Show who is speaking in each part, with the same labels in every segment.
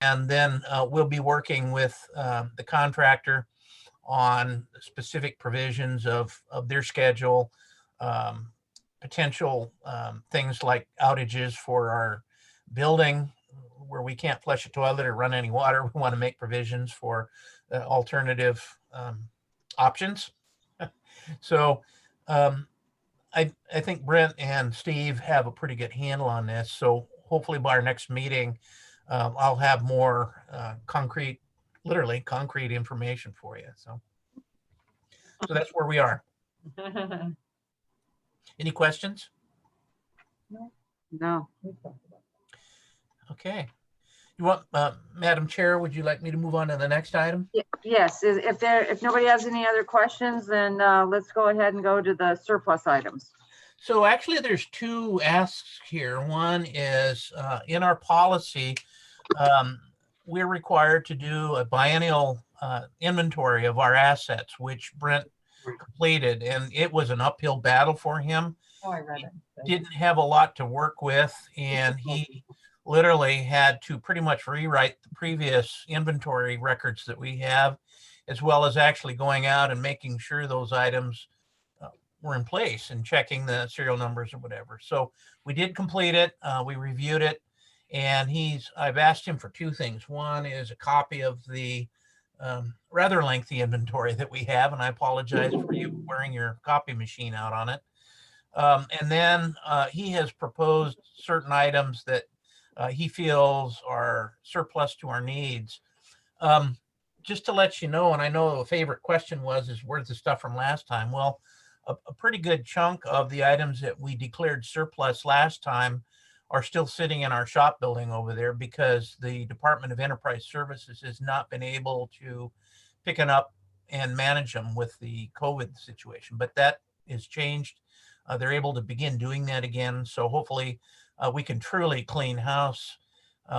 Speaker 1: and then we'll be working with the contractor on specific provisions of their schedule, um, potential things like outages for our building where we can't flush a toilet or run any water. We want to make provisions for alternative options. So I think Brent and Steve have a pretty good handle on this. So hopefully by our next meeting, I'll have more concrete, literally concrete information for you. So that's where we are. Any questions?
Speaker 2: No.
Speaker 1: Okay. You want, Madam Chair, would you like me to move on to the next item?
Speaker 2: Yes, if nobody has any other questions, then let's go ahead and go to the surplus items.
Speaker 1: So actually there's two asks here. One is in our policy, we're required to do a biennial inventory of our assets, which Brent completed, and it was an uphill battle for him.
Speaker 3: Oh, I read it.
Speaker 1: Didn't have a lot to work with, and he literally had to pretty much rewrite the previous inventory records that we have, as well as actually going out and making sure those items were in place and checking the serial numbers or whatever. So we did complete it. We reviewed it, and I've asked him for two things. One is a copy of the rather lengthy inventory that we have, and I apologize for you wearing your copy machine out on it. And then he has proposed certain items that he feels are surplus to our needs. Just to let you know, and I know a favorite question is where's the stuff from last time? Well, a pretty good chunk of the items that we declared surplus last time are still sitting in our shop building over there because the Department of Enterprise Services has not been able to pick it up and manage them with the COVID situation. But that is changed. They're able to begin doing that again. So hopefully we can truly clean house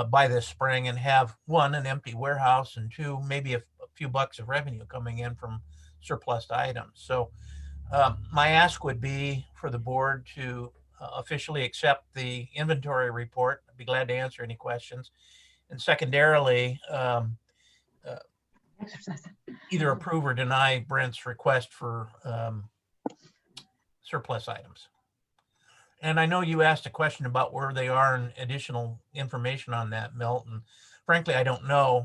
Speaker 1: by this spring and have one, an empty warehouse, and two, maybe a few bucks of revenue coming in from surplus items. So my ask would be for the board to officially accept the inventory report. I'd be glad to answer any questions. And secondarily, either approve or deny Brent's request for surplus items. And I know you asked a question about where they are and additional information on that, Milt. And frankly, I don't know.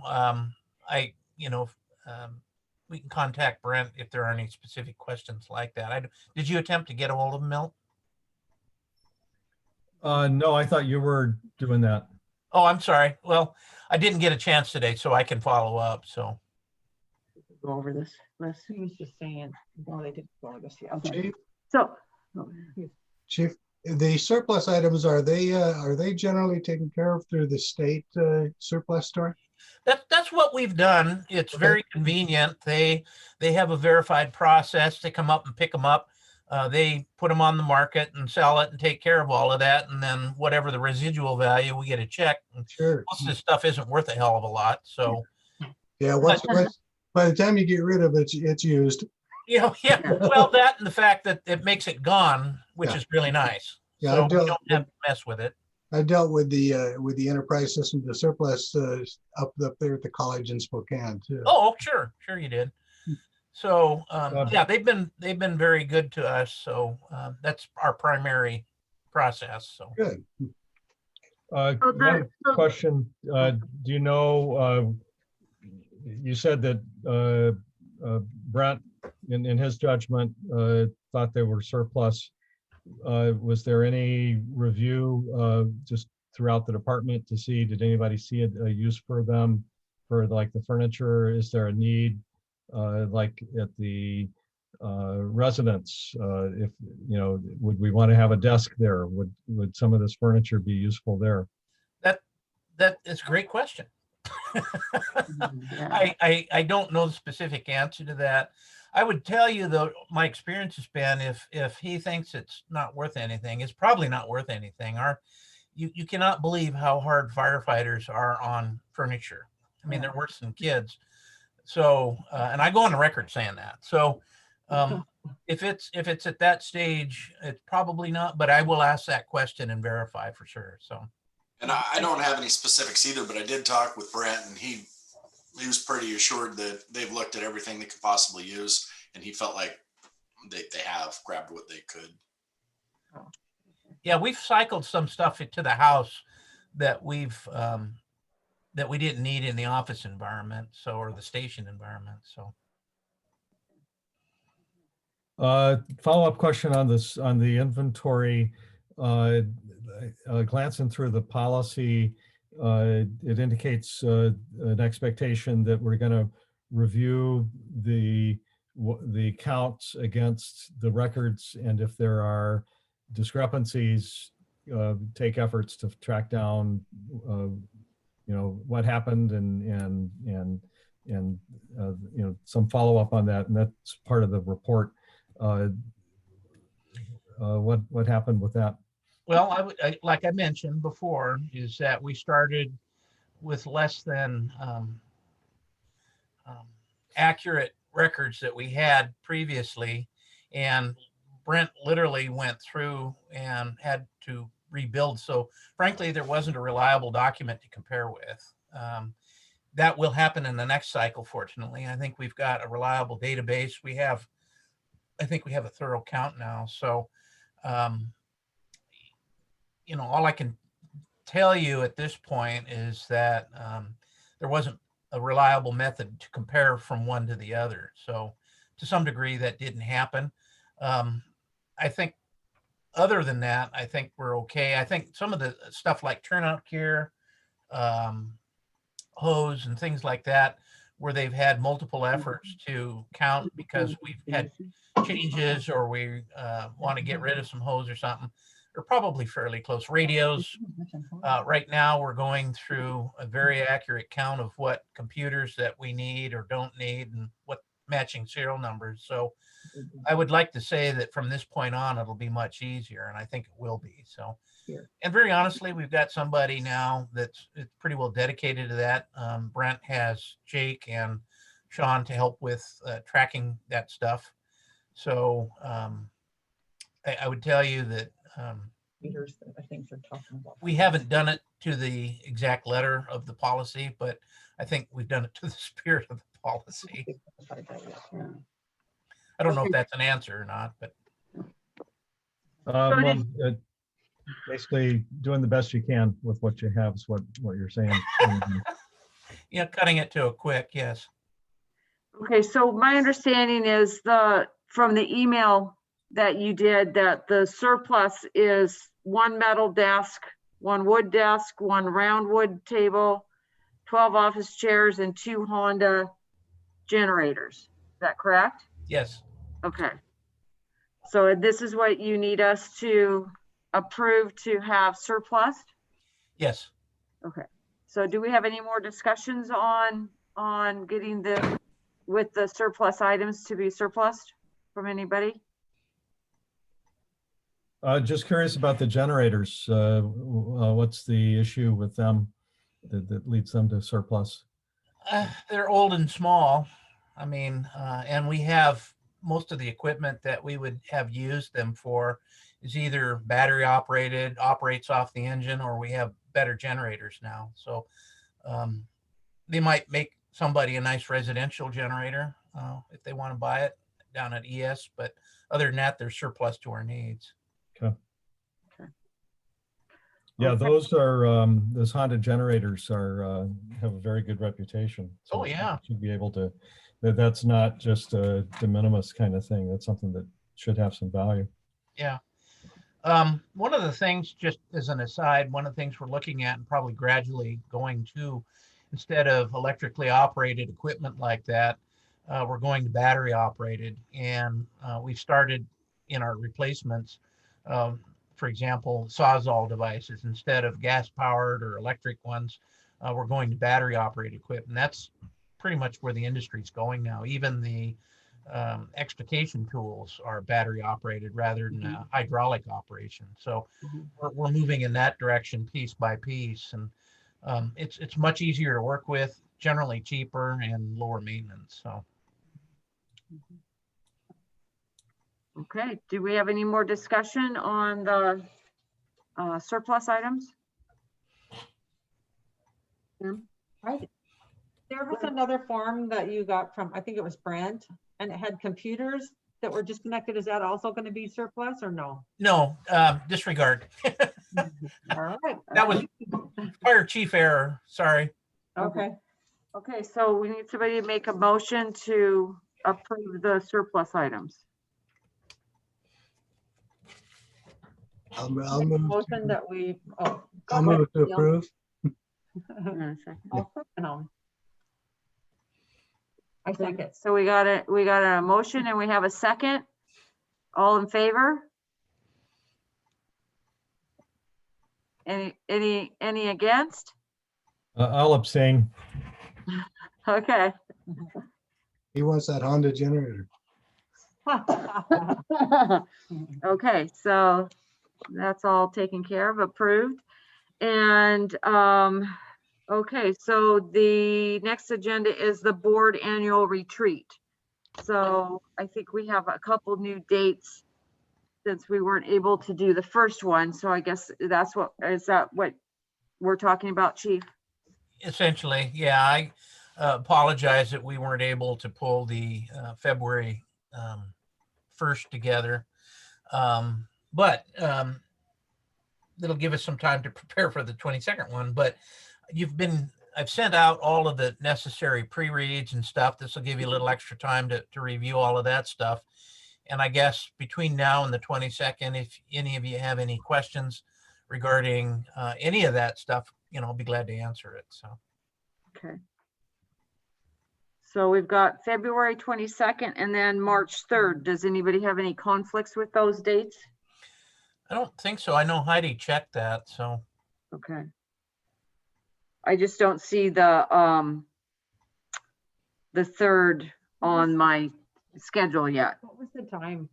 Speaker 1: We can contact Brent if there are any specific questions like that. Did you attempt to get a hold of him, Milt?
Speaker 4: No, I thought you were doing that.
Speaker 1: Oh, I'm sorry. Well, I didn't get a chance today, so I can follow up. So
Speaker 2: go over this list.
Speaker 3: He was just saying, no, they didn't go over this yet. Okay.
Speaker 5: Chief,
Speaker 2: So,
Speaker 5: Chief, the surplus items, are they generally taken care of through the state surplus store?
Speaker 1: that's what we've done. It's very convenient. They have a verified process. They come up and pick them up. They put them on the market and sell it and take care of all of that. And then whatever the residual value, we get a check.
Speaker 5: Sure.
Speaker 1: Most of this stuff isn't worth a hell of a lot. So
Speaker 5: Yeah, by the time you get rid of it, it's used.
Speaker 1: yeah. Well, that and the fact that it makes it gone, which is really nice.
Speaker 5: Yeah,
Speaker 1: So we don't have to mess with it.
Speaker 5: I dealt with the enterprise system, the surplus up there at the college in Spokane too.
Speaker 1: Oh, sure you did. So yeah, they've been very good to us. So that's our primary process. So
Speaker 5: Good.
Speaker 4: One question. Do you know, you said that Brent, in his judgment, thought they were surplus. Was there any review just throughout the department to see, did anybody see a use for them for like the furniture? Is there a need like at the residence? If, would we want to have a desk there? Would some of this furniture be useful there?
Speaker 1: that is a great question. I don't know the specific answer to that. I would tell you though, my experience has been if he thinks it's not worth anything, it's probably not worth anything. You cannot believe how hard firefighters are on furniture. I mean, they're worse than kids. So, and I go on the record saying that. So, if it's at that stage, it's probably not. But I will ask that question and verify for sure. So,
Speaker 6: And I don't have any specifics either, but I did talk with Brent and he was pretty assured that they've looked at everything they could possibly use. And he felt like they have grabbed what they could.
Speaker 1: Yeah, we've cycled some stuff into the house that we didn't need in the office environment, so, or the station environment, so.
Speaker 4: Follow-up question on this, on the inventory. Glancing through the policy, it indicates an expectation that we're going to review the counts against the records, and if there are discrepancies, take efforts to track down, what happened and some follow-up on that, and that's part of the report. What happened with that?
Speaker 1: Well, like I mentioned before, is that we started with less than accurate records that we had previously. And Brent literally went through and had to rebuild. So frankly, there wasn't a reliable document to compare with. That will happen in the next cycle, fortunately. I think we've got a reliable database. I think we have a thorough count now. So, all I can tell you at this point is that there wasn't a reliable method to compare from one to the other. So to some degree that didn't happen. I think other than that, I think we're okay. I think some of the stuff like turnout gear, hose and things like that, where they've had multiple efforts to count because we've had changes or we want to get rid of some hose or something, are probably fairly close. Radios, right now we're going through a very accurate count of what computers that we need or don't need and what matching serial numbers. So I would like to say that from this point on, it'll be much easier, and I think it will be. So, and very honestly, we've got somebody now that's pretty well dedicated to that. Brent has Jake and Sean to help with tracking that stuff. So I would tell you that
Speaker 3: Meters that I think they're talking about.
Speaker 1: we haven't done it to the exact letter of the policy, but I think we've done it to the spirit of the policy. I don't know if that's an answer or not, but
Speaker 4: Basically doing the best you can with what you have is what you're saying.
Speaker 1: yeah, cutting it to a quick, yes.
Speaker 2: Okay, so my understanding is from the email that you did, that the surplus is one metal desk, one wood desk, one round wood table, 12 office chairs, and 2 Honda generators. Is that correct?
Speaker 1: Yes.
Speaker 2: Okay. So this is what you need us to approve to have surplus?
Speaker 1: Yes.
Speaker 2: Okay. So do we have any more discussions on getting with the surplus items to be surplus from anybody?
Speaker 4: Just curious about the generators. What's the issue with them that leads them to surplus?
Speaker 1: They're old and small. I mean, and we have most of the equipment that we would have used them for is either battery operated, operates off the engine, or we have better generators now. So they might make somebody a nice residential generator if they want to buy it down at ES. But other than that, they're surplus to our needs.
Speaker 4: Okay. Yeah, those Honda generators have a very good reputation. So
Speaker 1: oh yeah,
Speaker 4: should be able to. That's not just a de minimis kind of thing. That's something that should have some value.
Speaker 1: Yeah. One of the things, just as an aside, one of the things we're looking at and probably gradually going to, instead of electrically operated equipment like that, we're going to battery operated. And we've started in our replacements, for example, Sawzall devices, instead of gas powered or electric ones, we're going to battery operated equipment. That's pretty much where the industry's going now. Even the extrication tools are battery operated rather than hydraulic operation. So we're moving in that direction piece by piece, and it's much easier to work with, generally cheaper and lower maintenance. So.
Speaker 2: Okay, do we have any more discussion on the surplus items?
Speaker 3: There was another form that you got from, I think it was Brent, and it had computers that were disconnected. Is that also going to be surplus or no?
Speaker 1: No, disregard.
Speaker 3: All right.
Speaker 1: That was fire chief error. Sorry.
Speaker 3: Okay.
Speaker 2: Okay, so we need somebody to make a motion to approve the surplus items.
Speaker 5: I'll
Speaker 3: Make a
Speaker 5: move,
Speaker 3: Motion that we, oh.
Speaker 5: I'll move to approve.
Speaker 2: Hang on a second.
Speaker 3: I'll second them. I second.
Speaker 2: So we got a motion and we have a second. All in favor? Any against?
Speaker 4: I'll abstain.
Speaker 2: Okay.
Speaker 5: He wants that Honda generator.
Speaker 2: Okay, so that's all taken care of, approved. And, okay, so the next agenda is the board annual retreat. So I think we have a couple new dates since we weren't able to do the first one. So I guess is that what we're talking about, Chief?
Speaker 1: Essentially, yeah, I apologize that we weren't able to pull the February 1st together. But it'll give us some time to prepare for the 22nd one. But I've sent out all of the necessary pre-reads and stuff. This will give you a little extra time to review all of that stuff. And I guess between now and the 22nd, if any of you have any questions regarding any of that stuff, I'll be glad to answer it. So.
Speaker 2: Okay. So we've got February 22nd and then March 3rd. Does anybody have any conflicts with those dates?
Speaker 1: I don't think so. I know Heidi checked that, so.
Speaker 2: Okay. I just don't see the 3rd on my schedule yet.
Speaker 3: What was the time?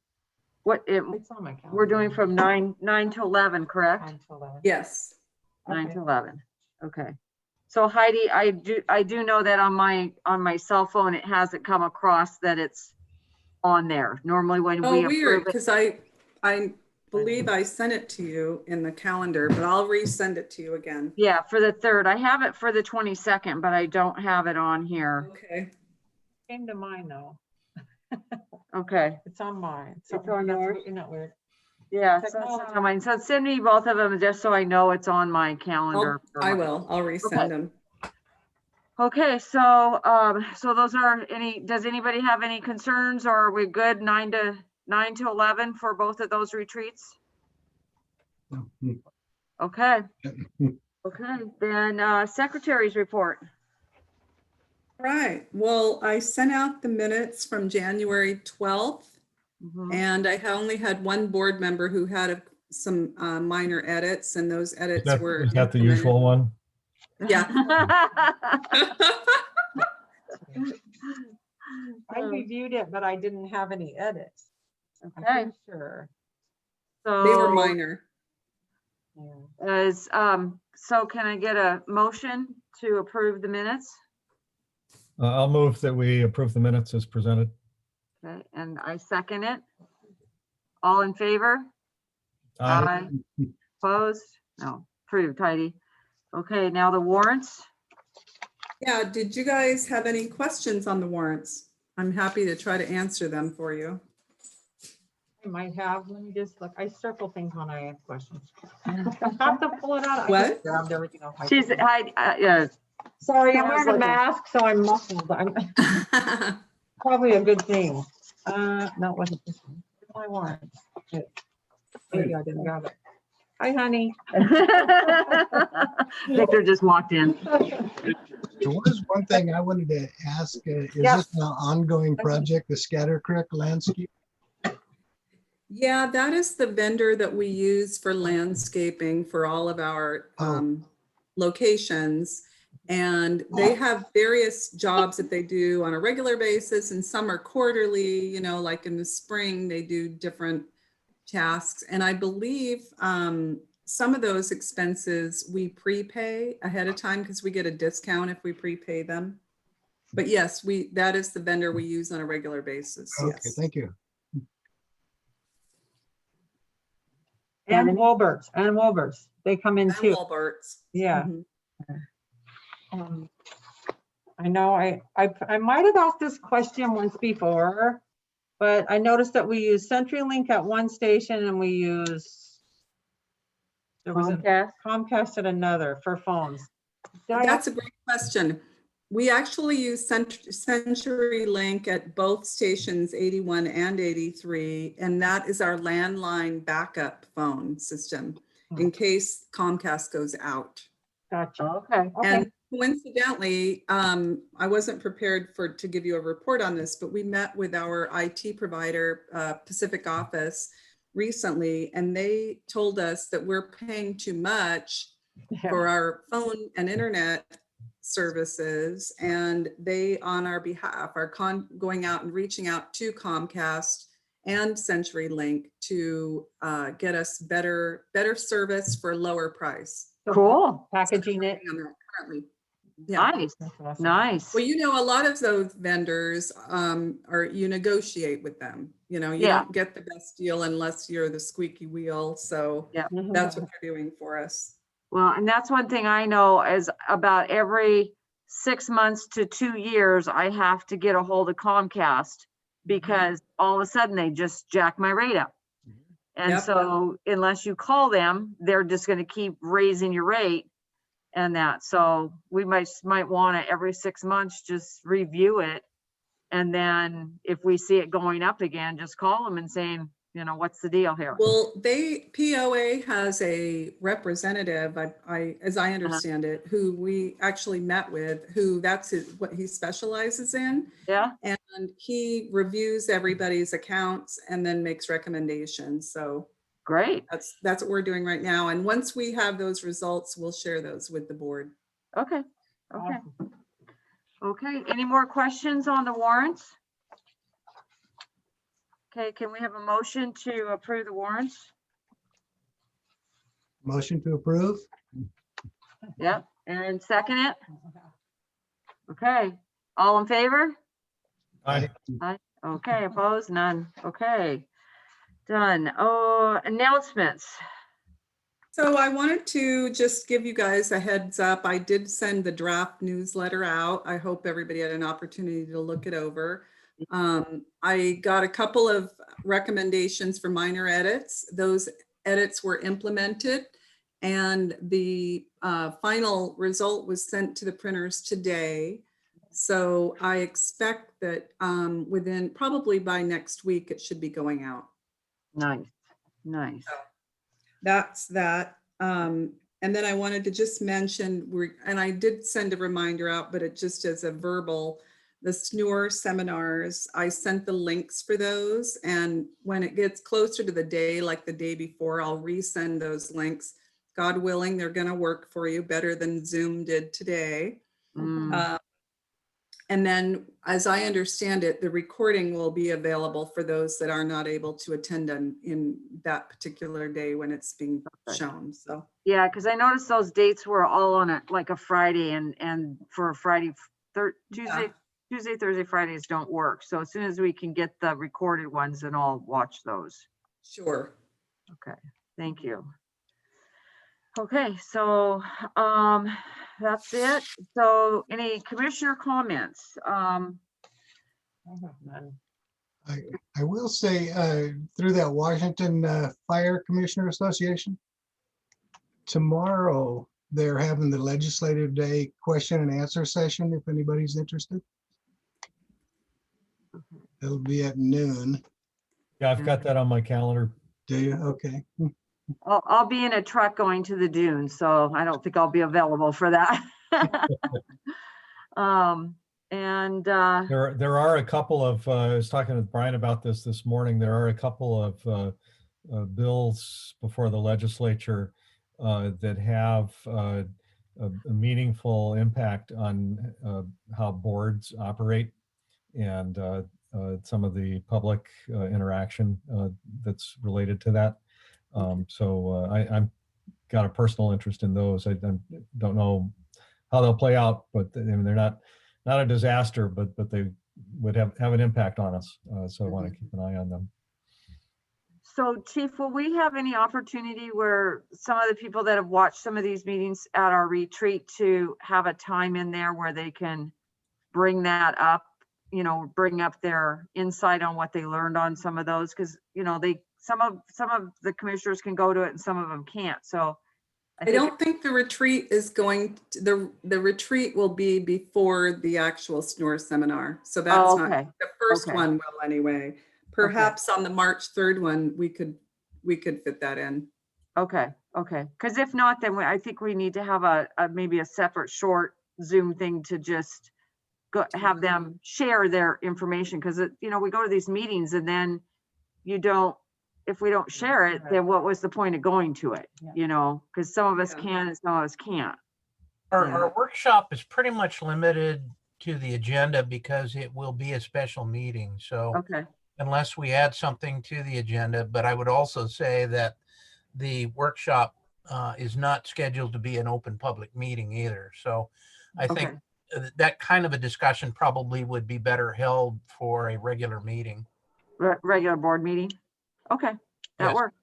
Speaker 2: It's
Speaker 3: on my calendar.
Speaker 2: we're doing from 9 to 11, correct?
Speaker 3: 9 to 11.
Speaker 7: Yes.
Speaker 2: 9
Speaker 3: Okay.
Speaker 2: to 11. Okay. So Heidi, I do know that on my cell phone, it hasn't come across that it's on there. Normally when
Speaker 7: Oh,
Speaker 2: we
Speaker 7: weird,
Speaker 2: approve it.
Speaker 7: because I believe I sent it to you in the calendar, but I'll resend it to you again.
Speaker 2: Yeah, for the 3rd. I have it for the 22nd, but I don't have it on here.
Speaker 7: Okay.
Speaker 3: Came to mine though.
Speaker 2: Okay.
Speaker 3: It's on mine.
Speaker 2: It's on yours?
Speaker 3: Isn't that weird?
Speaker 2: Yeah, so it's on mine. So send me both of them just so I know it's on my calendar.
Speaker 7: I will. I'll resend them.
Speaker 2: Okay, so those are does anybody have any concerns or are we good 9 to 11 for both of those retreats? Okay. Okay, then secretary's report.
Speaker 7: Right. Well, I sent out the minutes from January 12th,
Speaker 2: Mhm.
Speaker 7: and I only had one board member who had some minor edits, and those edits were.
Speaker 4: Is that the
Speaker 7: implemented.
Speaker 4: usual one?
Speaker 7: Yeah.
Speaker 3: I reviewed it, but I didn't have any edits. I'm
Speaker 2: Okay,
Speaker 3: pretty sure.
Speaker 2: so.
Speaker 7: They were minor.
Speaker 3: Yeah.
Speaker 2: So can I get a motion to approve the minutes?
Speaker 4: I'll move that we approve the minutes as presented.
Speaker 2: Okay, and I second it. All in favor?
Speaker 4: Aye.
Speaker 2: Opposed? No, approved, Heidi. Okay, now the warrants.
Speaker 7: Yeah, did you guys have any questions on the warrants? I'm happy to try to answer them for you.
Speaker 3: I might have, let me just look. I circle things when I ask questions. I have to pull it out. I
Speaker 7: What?
Speaker 3: just grabbed everything off my
Speaker 2: She's,
Speaker 3: phone.
Speaker 2: yeah,
Speaker 3: Sorry, I'm wearing a
Speaker 2: Looking.
Speaker 3: mask, so I'm muffled. I'm probably a good thing. No, it wasn't this one. Where's my warrants? Maybe I didn't grab it. Hi, honey.
Speaker 2: Victor just walked in.
Speaker 5: There was one thing I wanted to ask, is
Speaker 3: Yes.
Speaker 5: this an ongoing project, the Scatter Creek landscape?
Speaker 7: Yeah, that is the vendor that we use for landscaping for all of our
Speaker 5: Oh.
Speaker 7: locations. And they have various jobs that they do on a regular basis, and some are quarterly, like in the spring, they do different tasks. And I believe some of those expenses we prepay ahead of time because we get a discount if we prepay them. But yes, that is the vendor we use on a regular basis.
Speaker 5: Okay,
Speaker 7: Yes.
Speaker 5: thank you.
Speaker 3: And Wolberts, they come in
Speaker 7: And
Speaker 3: too.
Speaker 7: Walberts.
Speaker 3: Yeah.
Speaker 7: Mhm.
Speaker 3: I know I might have asked this question once before, but I noticed that we use CenturyLink at one station and we use there was a
Speaker 2: Comcast?
Speaker 3: Comcast at another for phones. Did I
Speaker 7: That's a
Speaker 3: ask-
Speaker 7: great question. We actually use CenturyLink at both stations 81 and 83, and that is our landline backup phone system in case Comcast goes out.
Speaker 3: Gotcha.
Speaker 2: Okay.
Speaker 3: Okay.
Speaker 7: And coincidentally, I wasn't prepared to give you a report on this, but we met with our IT provider, Pacific Office, recently, and they told us that we're paying too much for our phone and internet services, and they, on our behalf, are going out and reaching out to Comcast and CenturyLink to get us better service for a lower price.
Speaker 2: Cool.
Speaker 3: Packaging it.
Speaker 7: On that currently. Yeah.
Speaker 2: Nice,
Speaker 3: That's awesome.
Speaker 2: nice.
Speaker 7: Well, you know, a lot of those vendors you negotiate with them. You know, you
Speaker 2: Yeah.
Speaker 7: don't get the best deal unless you're the squeaky wheel. So
Speaker 3: Mhm.
Speaker 7: that's what they're doing for us.
Speaker 2: Well, and that's one thing I know is about every 6 months to 2 years, I have to get a hold of Comcast because all of a sudden they just jack my rate up. And
Speaker 7: Yep.
Speaker 2: so unless you call them, they're just gonna keep raising your rate and that. So we might want to every 6 months, just review it. And then if we see it going up again, just call them and saying, you know, what's the deal here?
Speaker 7: Well, POA has a representative, as I understand it, who we actually met with, who what he specializes in.
Speaker 2: Yeah,
Speaker 7: And he reviews everybody's accounts and then makes recommendations. So
Speaker 2: great.
Speaker 7: that's what we're doing right now. And once we have those results, we'll share those with the board.
Speaker 2: Okay, okay.
Speaker 3: Awesome.
Speaker 2: Okay, any more questions on the warrants? Okay, can we have a motion to approve the warrants?
Speaker 5: Motion to approve?
Speaker 2: Yep, and second it? Okay, all in favor?
Speaker 4: Aye.
Speaker 2: Okay, opposed, none. Okay, done. Oh, announcements.
Speaker 7: So I wanted to just give you guys a heads up. I did send the draft newsletter out. I hope everybody had an opportunity to look it over. I got a couple of recommendations for minor edits. Those edits were implemented and the final result was sent to the printers today. So I expect that within probably by next week, it should be going out.
Speaker 2: Nice, nice.
Speaker 7: That's that. And then I wanted to just mention, and I did send a reminder out, but it just as a verbal, the SNOR seminars, I sent the links for those. And when it gets closer to the day, like the day before, I'll resend those links. God willing, they're gonna work for you better than Zoom did today.
Speaker 2: Mm,
Speaker 7: And then, as I understand it, the recording will be available for those that are not able to attend in that particular day when it's being
Speaker 2: Okay.
Speaker 7: shown. So
Speaker 2: Yeah, because I noticed those dates were all on like a Friday and for Friday, Tuesday, Thursday, Fridays don't work. So as soon as we can get the recorded ones, then I'll watch those.
Speaker 7: sure.
Speaker 2: Okay, thank you. Okay, so that's it. So any commissioner comments?
Speaker 3: I have none.
Speaker 5: I will say, through that Washington Fire Commissioner Association, tomorrow they're having the Legislative Day question and answer session, if anybody's interested. It'll be at noon.
Speaker 4: Yeah, I've got that on my calendar.
Speaker 5: Do you? Okay.
Speaker 2: I'll be in a truck going to the dunes, so I don't think I'll be available for that.
Speaker 4: There are a couple of, I was talking with Brian about this morning. There are a couple of bills before the legislature that have a meaningful impact on how boards operate and some of the public interaction that's related to that. So I'm got a personal interest in those. I don't know how they'll play out, but I mean, they're not a disaster, but they would have an impact on us. So I want to keep an eye on them.
Speaker 2: So Chief, will we have any opportunity where some of the people that have watched some of these meetings at our retreat to have a time in there where they can bring that up, bring up their insight on what they learned on some of those, because, some of the commissioners can go to it and some of them can't, so.
Speaker 7: I
Speaker 2: think
Speaker 7: don't think the retreat is going, the retreat will be before the actual SNOR seminar. So that's not,
Speaker 2: okay.
Speaker 7: the first
Speaker 2: Okay.
Speaker 7: one will anyway. Perhaps on the March 3rd one, we could fit that in.
Speaker 2: Okay, because if not, then I think we need to have maybe a separate short Zoom thing to just have them share their information, because we go to these meetings and then if we don't share it, then what was the point of going to it? Because some of us
Speaker 7: Yeah.
Speaker 2: can and some of us can't.
Speaker 1: Our workshop is pretty much limited to the agenda because it will be a special meeting. So
Speaker 2: Okay,
Speaker 1: unless we add something to the agenda, but I would also say that the workshop is not scheduled to be an open public meeting either. So I think that kind of a discussion probably would be better held for a regular meeting.
Speaker 2: regular board meeting. Okay, that
Speaker 1: Yes.
Speaker 2: works.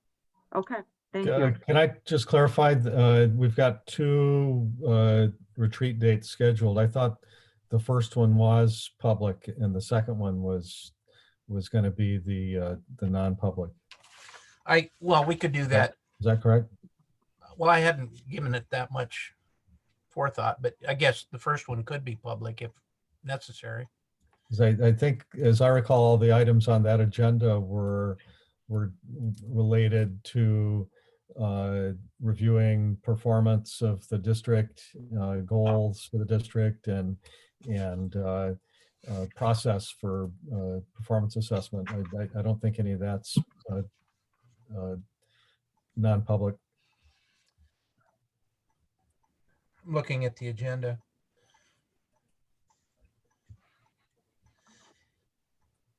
Speaker 2: Okay, thank you.
Speaker 4: Can I just clarify, we've got 2 retreat dates scheduled. I thought the first one was public and the second one was going to be the non-public.
Speaker 1: Well, we could do that.
Speaker 4: Is that correct?
Speaker 1: Well, I hadn't given it that much forethought, but I guess the first one could be public if necessary.
Speaker 4: 'Cause I think, as I recall, all the items on that agenda were related to reviewing performance of the district, goals for the district, and process for performance assessment. I don't think any of that's non-public.
Speaker 1: Looking at the agenda.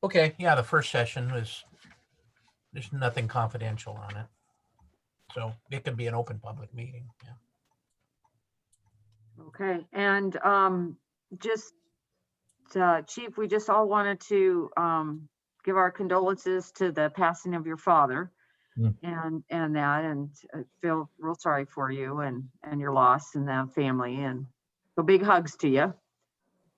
Speaker 1: Okay, yeah, the first session there's nothing confidential on it. So it could be an open public meeting. Yeah.
Speaker 2: Okay, and just Chief, we just all wanted to give our condolences to the passing of your father.
Speaker 4: Mm.
Speaker 2: and feel real sorry for you and your loss and that family, and so big hugs to you.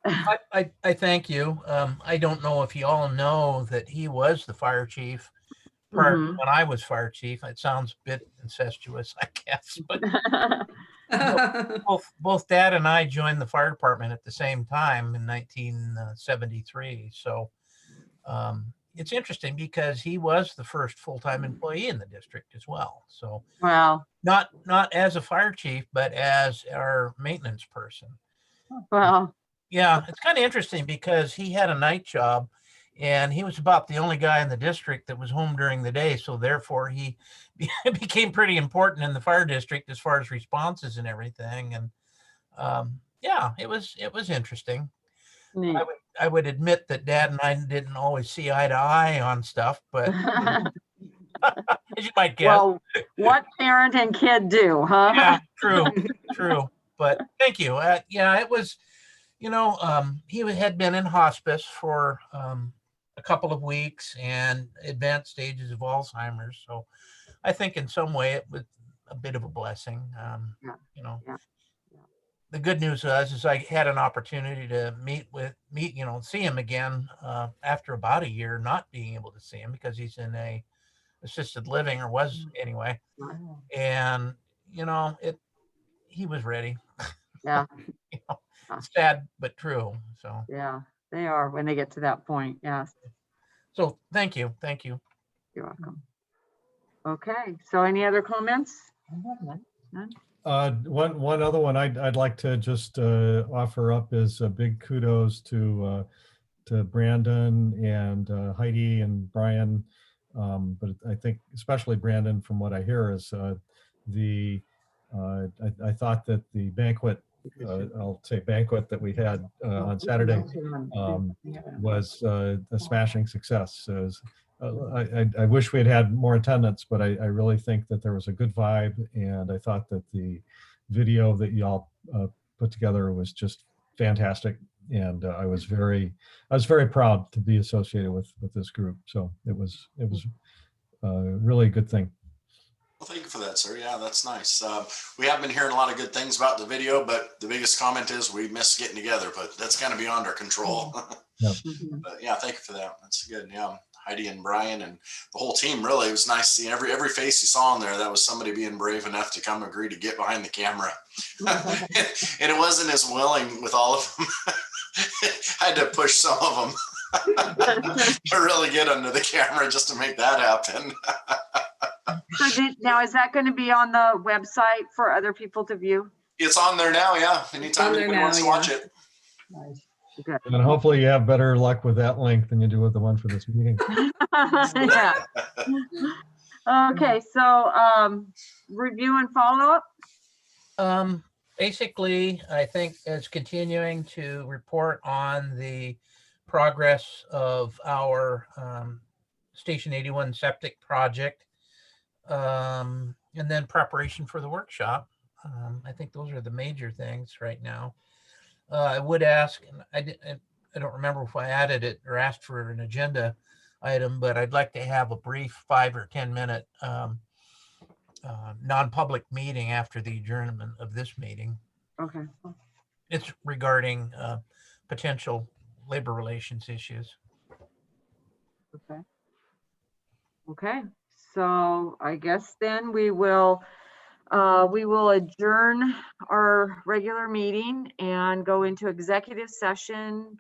Speaker 1: I thank you. I don't know if you all know that he was the fire chief when I was fire chief. It sounds a bit incestuous, I guess, but both Dad and I joined the fire department at the same time in 1973. So it's interesting because he was the first full-time employee in the district as well. So
Speaker 2: Wow.
Speaker 1: not as a fire chief, but as our maintenance person.
Speaker 2: Well,
Speaker 1: Yeah, it's kind of interesting because he had a night job and he was about the only guy in the district that was home during the day. So therefore he became pretty important in the fire district as far as responses and everything. And yeah, it was interesting.
Speaker 2: neat.
Speaker 1: I would admit that Dad and I didn't always see eye to eye on stuff, but as you might guess.
Speaker 2: Well, what parent and kid do, huh?
Speaker 1: Yeah, true. But thank you. Yeah, it was, he had been in hospice for a couple of weeks and advanced stages of Alzheimer's. So I think in some way it was a bit of a blessing.
Speaker 2: Yeah.
Speaker 1: The good news is I had an opportunity to see him again after about a year not being able to see him because he's in a assisted living, or was anyway. And he was ready.
Speaker 2: Yeah.
Speaker 1: Sad but true. So
Speaker 2: Yeah, they are when they get to that point. Yes,
Speaker 1: so thank you.
Speaker 2: you're welcome. Okay, so any other comments?
Speaker 3: I have none.
Speaker 4: One other one I'd like to just offer up is a big kudos to Brandon and Heidi and Brian, but I think especially Brandon, from what I hear, is I thought that the banquet, I'll say banquet that we had on Saturday was a smashing success. I wish we had more attendance, but I really think that there was a good vibe, and I thought that the video that y'all put together was just fantastic, and I was very proud to be associated with this group. So it was a really good thing.
Speaker 6: Well, thank you for that, sir. Yeah, that's nice. We have been hearing a lot of good things about the video, but the biggest comment is we miss getting together, but that's kind of beyond our control.
Speaker 2: Mhm.
Speaker 6: But yeah, thank you for that. That's good. Yeah. Heidi and Brian and the whole team, really, it was nice seeing every face you saw on there. That was somebody being brave enough to come agree to get behind the camera. And it wasn't as willing with all of them. I had to push some of them to really get under the camera just to make that happen.
Speaker 2: Now, is that going to be on the website for other people to view?
Speaker 6: It's on there now, yeah. Anytime
Speaker 7: there
Speaker 6: anybody
Speaker 7: now,
Speaker 6: wants to
Speaker 7: yeah.
Speaker 6: watch it.
Speaker 3: Nice.
Speaker 4: And hopefully you have better luck with that link than you do with the one for this meeting.
Speaker 2: Yeah. Okay, so review and follow up.
Speaker 1: Basically, I think it's continuing to report on the progress of our Station 81 septic project. And then preparation for the workshop. I think those are the major things right now. I would ask, and I don't remember if I added it or asked for an agenda item, but I'd like to have a brief 5 or 10 minute non-public meeting after the adjournment of this meeting.
Speaker 2: Okay.
Speaker 1: It's regarding potential labor relations issues.
Speaker 2: Okay. Okay, so I guess then we will adjourn our regular meeting and go into executive session